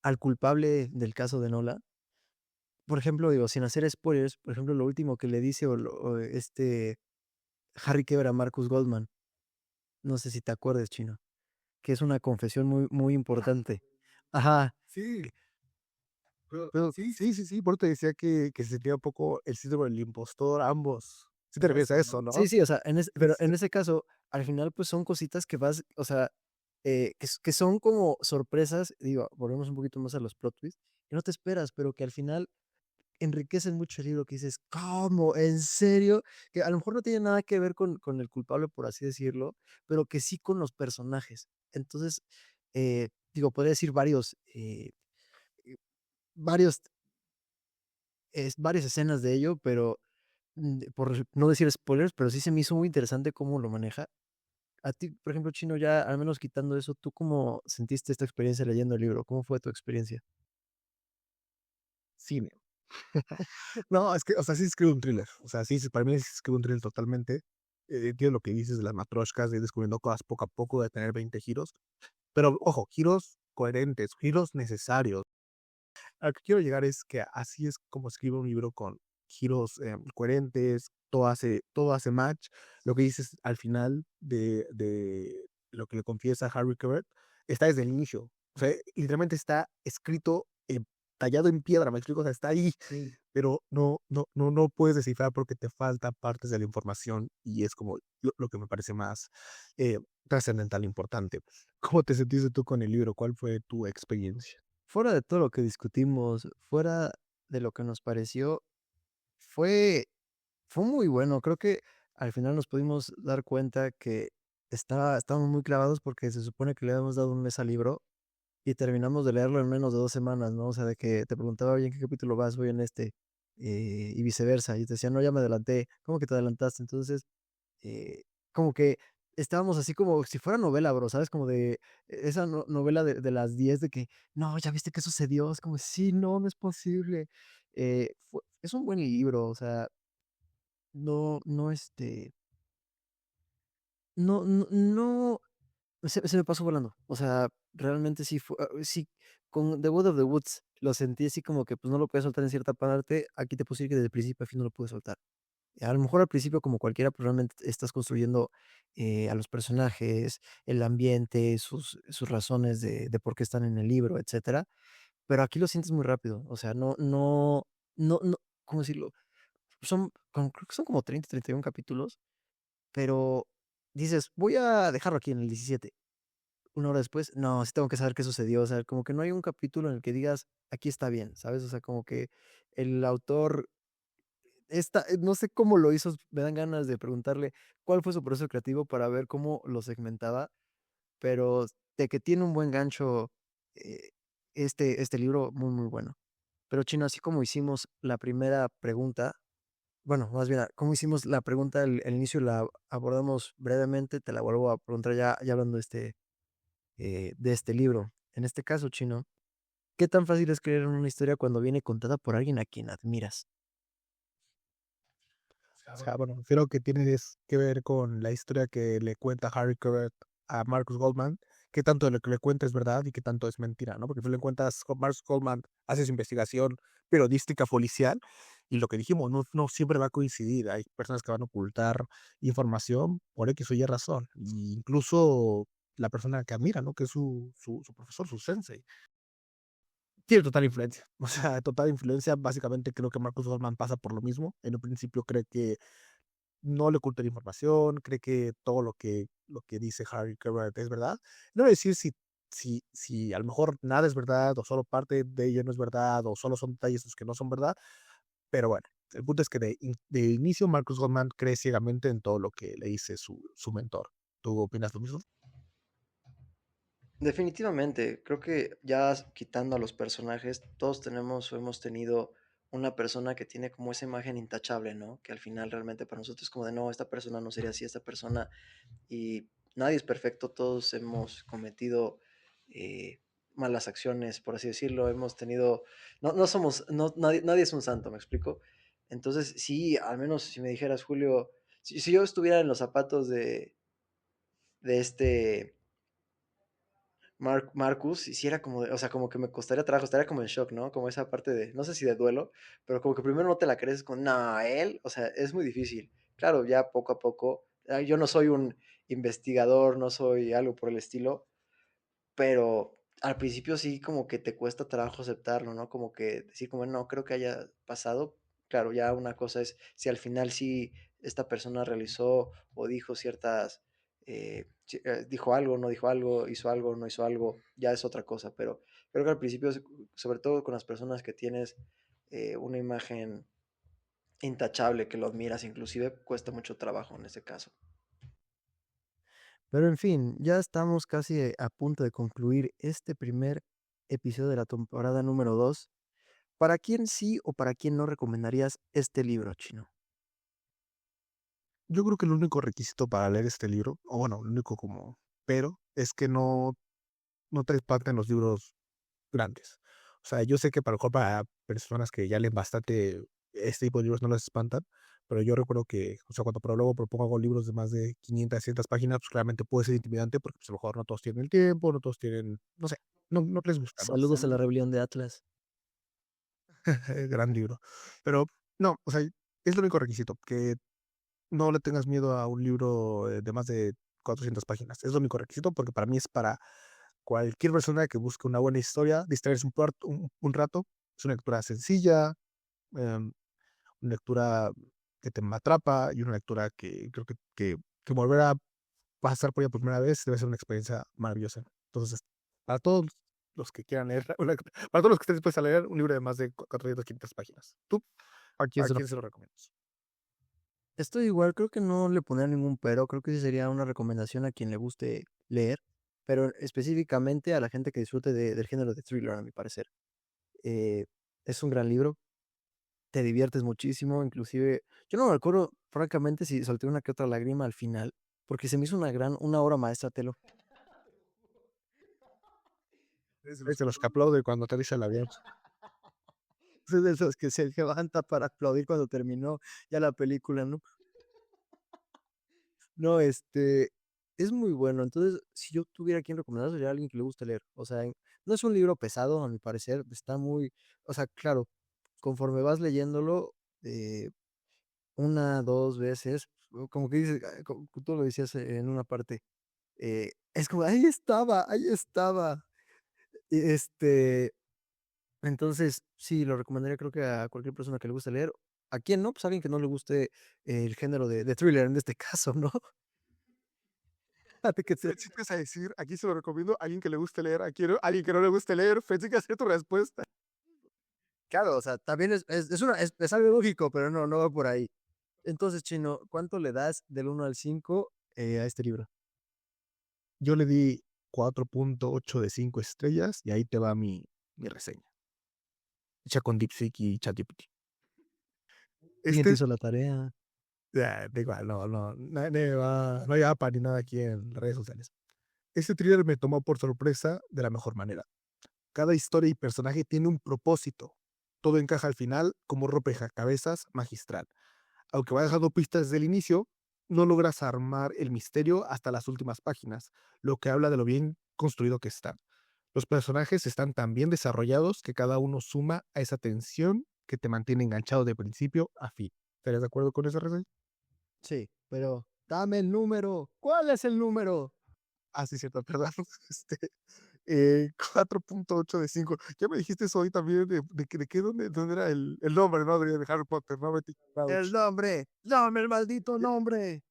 al culpable del caso de Nola, por ejemplo, digo, sin hacer spoilers, por ejemplo, lo último que le dice Harry Keber a Marcus Goldman, no sé si te acuerdas, Chino, que es una confesión muy, muy importante. Ajá, Sí, pero sí, por eso te decía que se sentía un poco el síndrome del impostor, ambos. Sí te refieres a eso, sí, ¿no? sí, o sea, Sí, pero sí, en ese caso, al final, pues son cositas que vas, o sea, que son como sorpresas, digo, volvemos un poquito más a los plot twists, que no te esperas, pero que al final enriquecen mucho el libro, que dices, ¿cómo? ¿En serio? Que a lo mejor no tiene nada que ver con el culpable, por así decirlo, pero que sí con los personajes. Entonces, digo, podría decir varios, varias escenas de ello, pero por no decir spoilers, pero sí se me hizo muy interesante cómo lo maneja. A ti, por ejemplo, Chino, ya al menos quitando eso, ¿tú cómo sentiste esta experiencia leyendo el libro? ¿Cómo fue tu experiencia? cine. No, es que, o sea, sí escribe un thriller. O sea, sí, para mí sí escribe un thriller totalmente. Entiendo lo que dices de las matroshkas, de ir descubriendo cosas poco a poco, de tener 20 giros. Pero, ojo, giros coherentes, giros necesarios. A lo que quiero llegar es que así es como escribe un libro con giros coherentes, todo hace match. Lo que dices al final de lo que le confiesa Harry Quebert está desde el inicio. O sea, literalmente está escrito, tallado en piedra, me explico, o sea, está ahí, sí, pero no puedes descifrar porque te faltan partes de la información y es como lo que me parece más eh, trascendental, importante. ¿Cómo te sentiste tú con el libro? ¿Cuál fue tu experiencia? Fuera de todo lo que discutimos, fuera de lo que nos pareció, fue, fue muy bueno. Creo que al final nos pudimos dar cuenta que estábamos muy clavados porque se supone que le habíamos dado un mes al libro y terminamos de leerlo en menos de 2 semanas, ¿no? O sea, de que te preguntaba, oye, ¿en qué capítulo vas? Voy en este. Y viceversa. Y te decía, no, ya me adelanté. ¿Cómo que te adelantaste? Entonces, eh, como que estábamos así como si fuera novela, bro, ¿sabes? Como de esa novela de las 10 de que, no, ya viste qué sucedió. Es como, sí, no, no es posible. Es un buen libro, o sea, no, no, no, se me pasó volando. O sea, realmente sí fue, sí, con The Wood of the Woods lo sentí así como que pues no lo puedes soltar en cierta parte. Aquí te puedo decir que desde el principio a fin no lo pude soltar. A lo mejor al principio, como cualquiera, pues realmente estás construyendo a los personajes, el ambiente, sus razones de por qué están en el libro, etcétera. Pero aquí lo sientes muy rápido. O sea, no, ¿cómo decirlo? Creo que son como 31 capítulos, pero dices, voy a dejarlo aquí en el 17. Una hora después, no, sí tengo que saber qué sucedió. O sea, como que no hay un capítulo en el que digas, aquí está bien, ¿sabes? O sea, como que el autor no sé cómo lo hizo, me dan ganas de preguntarle cuál fue su proceso creativo para ver cómo lo segmentaba, pero de que tiene un buen gancho, eh, este libro, muy, muy bueno. Pero Chino, así como hicimos la primera pregunta, bueno, más bien, como hicimos la pregunta al inicio, la abordamos brevemente, te la vuelvo a preguntar ya hablando de este libro. En este caso, Chino, ¿qué tan fácil es creer en una historia cuando viene contada por alguien a quien admiras? O sea, bueno, creo que tiene que ver con la historia que le cuenta Harry Quebert a Marcus Goldman, qué tanto de lo que le cuenta es verdad y qué tanto es mentira, ¿no? Porque tú le cuentas, Marcus Goldman hace su investigación periodística policial y lo que dijimos, no siempre va a coincidir. Hay personas que van a ocultar información por X o Y razón. Y incluso la persona que admira, ¿no? Que es su profesor, su sensei. Tiene total influencia. O sea, total influencia. Básicamente creo que Marcus Goldman pasa por lo mismo. En un principio cree que no le oculta la información, cree que todo lo que dice Harry Quebert es verdad. No voy a decir si a lo mejor nada es verdad, o solo parte de ello no es verdad, o solo son detalles los que no son verdad, pero bueno, el punto es que de inicio Marcus Goldman cree ciegamente en todo lo que le dice su mentor. ¿Tú opinas lo mismo? Definitivamente, creo que ya quitando a los personajes, todos tenemos o hemos tenido una persona que tiene como esa imagen intachable, ¿no? Que al final realmente para nosotros es como de, no, esta persona no sería así, esta persona, y nadie es perfecto, todos hemos cometido malas acciones, por así decirlo, hemos tenido, no somos, no, nadie es un santo, ¿me explico? Entonces, sí, al menos si me dijeras, Julio, si yo estuviera en los zapatos de este Marcus, hiciera como, o sea, como que me costaría trabajo, estaría como en shock, ¿no? Como esa parte de, no sé si de duelo, pero como que primero no te la crees con, no, él, o sea, es muy difícil. Claro, ya poco a poco, yo no soy un investigador, no soy algo por el estilo, pero al principio sí como que te cuesta trabajo aceptarlo, ¿no? Como que decir como no creo que haya pasado. Claro, ya una cosa es si al final sí esta persona realizó o dijo ciertas, dijo algo, no dijo algo, hizo algo, no hizo algo, ya es otra cosa, pero creo que al principio, sobre todo con las personas que tienes una imagen intachable, que lo admiras, inclusive cuesta mucho trabajo en ese caso. Pero en fin, ya estamos casi a punto de concluir este primer episodio de la temporada número 2. ¿Para quién sí o para quién no recomendarías este libro, Chino? Yo creo que el único requisito para leer este libro, o bueno, el único como pero, es que no te espanten los libros grandes. O sea, yo sé que para lo mejor para personas que ya leen bastante, este tipo de libros no les espantan, pero yo recuerdo que, o sea, cuando pero luego propongo libros de más de 500, 600 páginas, pues claramente puede ser intimidante porque pues, a lo mejor no todos tienen el tiempo, no todos tienen, no sé, no les gusta, ¿no? Saludos a la rebelión de Atlas. Gran libro. Pero no, o sea, es el único requisito, que no le tengas miedo a un libro de más de 400 páginas. Es lo único requisito porque para mí es para cualquier persona que busque una buena historia, distraerse un rato. Es una lectura sencilla, una lectura que te atrapa y una lectura que creo que volver a pasar por ella por primera vez debe ser una experiencia maravillosa. Entonces, para todos los que quieran leer, para todos los que estén dispuestos a leer un libro de más de 400, 500 páginas, ¿tú a quién se lo recomiendas? Estoy igual, creo que no le pondría ningún pero, creo que sí sería una recomendación a quien le guste leer, pero específicamente a la gente que disfrute del género de thriller, a mi parecer. Eh, es un gran libro, te diviertes muchísimo, inclusive, yo no me acuerdo, francamente, si solté una que otra lágrima al final, porque se me hizo una obra maestra, Telo. Es de los que aplaude cuando aterriza el avión. Soy de esos que se levanta para aplaudir cuando terminó ya la película, ¿no? No, es muy bueno. Entonces, si yo tuviera quien recomendar, sería alguien que le guste leer. O sea, no es un libro pesado, a mi parecer. Está muy, o sea, claro, conforme vas leyéndolo, una, dos veces, como que dices, como tú lo decías en una parte, es como, ahí estaba, ahí estaba. Y, entonces, sí, lo recomendaría creo que a cualquier persona que le guste leer. ¿A quién no? Pues a alguien que no le guste el género de thriller en este caso, ¿no? Fíjate que Pensé que ibas a decir, aquí se lo recomiendo a alguien que le guste leer, alguien que no le guste leer. Pensé que iba a ser tu respuesta. claro, o sea, también es algo lógico, pero no, no va por ahí. Entonces, Chino, ¿cuánto le das del 1 al 5 a este libro? Yo le di 4.8 de 5 estrellas y ahí te va mi reseña. Hecha con DeepSeek y ChatGPT. ¿Quién te Este, hizo la tarea? da igual, no hay APA ni nada aquí en las redes sociales. Este thriller me tomó por sorpresa de la mejor manera. Cada historia y personaje tiene un propósito. Todo encaja al final como rompecabezas magistral. Aunque va dejando pistas desde el inicio, no logras armar el misterio hasta las últimas páginas, lo que habla de lo bien construido que está. Los personajes están tan bien desarrollados que cada uno suma a esa tensión que te mantiene enganchado de principio a fin. ¿Estarías de acuerdo con esa reseña? Sí, pero dame el número. ¿Cuál es el número? Ah, sí, cierto, perdón. Este, 4.8 de 5. Ya me dijiste eso hoy también de qué, dónde era el nombre, ¿no? De Harry Potter, ¿no? Betty El Crouch. nombre. Dame el maldito nombre.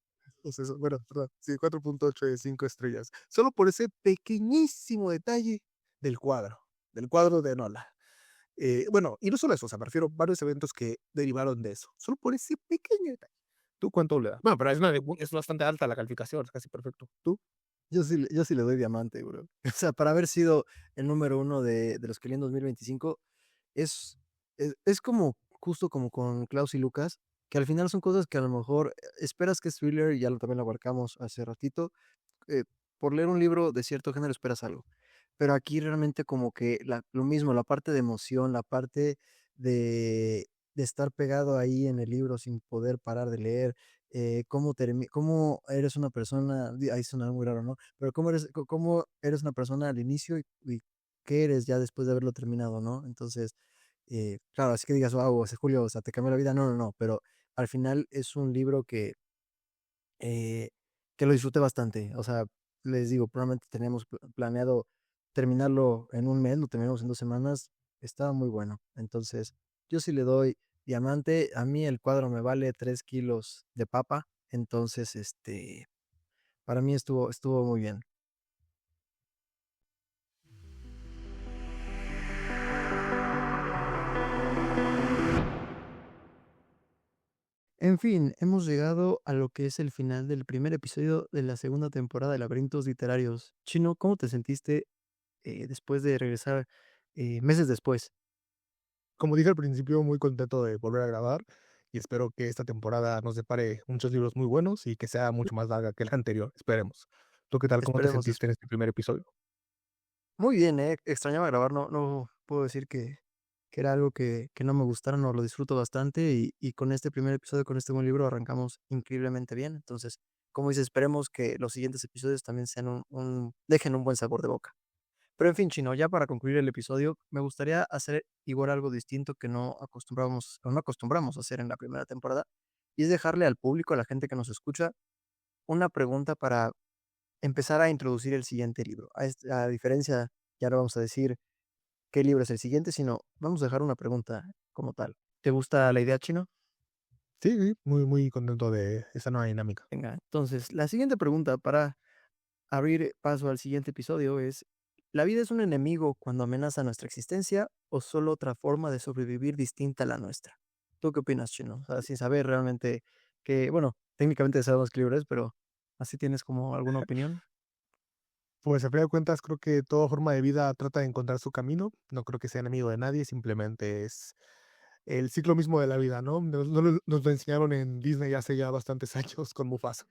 Pues eso, bueno, perdón, sí, 4.8 de 5 estrellas. Solo por ese pequeñísimo detalle del cuadro de Nola. Bueno, y no solo eso, o sea, me refiero a varios eventos que derivaron de eso. Solo por ese pequeño detalle. ¿Tú cuánto le das? Bueno, pero es bastante alta la calificación, es casi perfecto. ¿Tú? Yo sí le doy diamante, bro. O sea, para haber sido el número uno de los que leí en 2025, es, es como, justo como con Klaus y Lucas, que al final son cosas que a lo mejor esperas que es thriller, y ya también lo abarcamos hace ratito, eh, por leer un libro de cierto género esperas algo. Pero aquí realmente como que lo mismo, la parte de emoción, la parte de, de estar pegado ahí en el libro sin poder parar de leer, cómo eres una persona, ahí suena muy raro, ¿no? Pero cómo eres una persona al inicio y qué eres ya después de haberlo terminado, ¿no? Entonces, claro, así que digas, wow, Julio, o sea, te cambió la vida. No, no, no, pero al final es un libro eh, que lo disfruté bastante. O sea, les digo, probablemente tenemos planeado terminarlo en un mes, lo terminamos en 2 semanas. Estaba muy bueno. Entonces, yo sí le doy diamante. A mí el cuadro me vale 3 kilos de papa. Entonces, para mí estuvo muy bien. En fin, hemos llegado a lo que es el final del primer episodio de la segunda temporada de Laberintos Literarios. Chino, ¿cómo te sentiste después de regresar meses después? Como dije al principio, muy contento de volver a grabar y espero que esta temporada nos depare muchos libros muy buenos y que sea mucho más larga que la anterior, esperemos. ¿Tú qué tal? ¿Cómo te Esperemos. sentiste en este primer episodio? Muy bien, extrañaba grabar, no puedo decir que era algo que no me gustara, no, lo disfruto bastante y con este primer episodio, con este buen libro, arrancamos increíblemente bien. Entonces, como dices, esperemos que los siguientes episodios también sean dejen un buen sabor de boca. Pero en fin, Chino, ya para concluir el episodio, me gustaría hacer igual algo distinto que no acostumbramos a hacer en la primera temporada, y es dejarle al público, a la gente que nos escucha, una pregunta para empezar a introducir el siguiente libro. A diferencia, ya no vamos a decir qué libro es el siguiente, sino vamos a dejar una pregunta como tal. ¿Te gusta la idea, Chino? Sí, sí, muy, muy contento de esa nueva dinámica. Venga, entonces, la siguiente pregunta para abrir paso al siguiente episodio es, ¿la vida es un enemigo cuando amenaza nuestra existencia o solo otra forma de sobrevivir distinta a la nuestra? ¿Tú qué opinas, Chino? O sea, sin saber realmente que, bueno, técnicamente sabemos qué libro es, pero ¿así tienes como alguna opinión? Pues a fin de cuentas creo que toda forma de vida trata de encontrar su camino, no creo que sea enemigo de nadie, simplemente es el ciclo mismo de la vida, ¿no? Nos lo enseñaron en Disney hace ya bastantes años con Mufasa.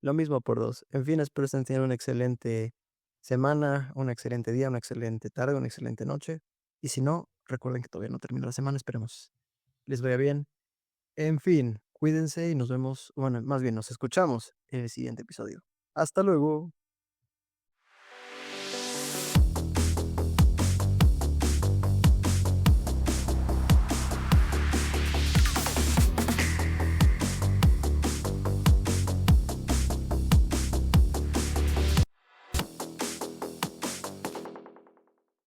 Lo mismo por dos. En fin, espero estén teniendo una excelente semana, un excelente día, una excelente tarde, una excelente noche. Y si no, recuerden que todavía no termina la semana, esperemos les vaya bien. En fin, cuídense y nos vemos, bueno, más bien nos escuchamos en el siguiente episodio. Hasta luego.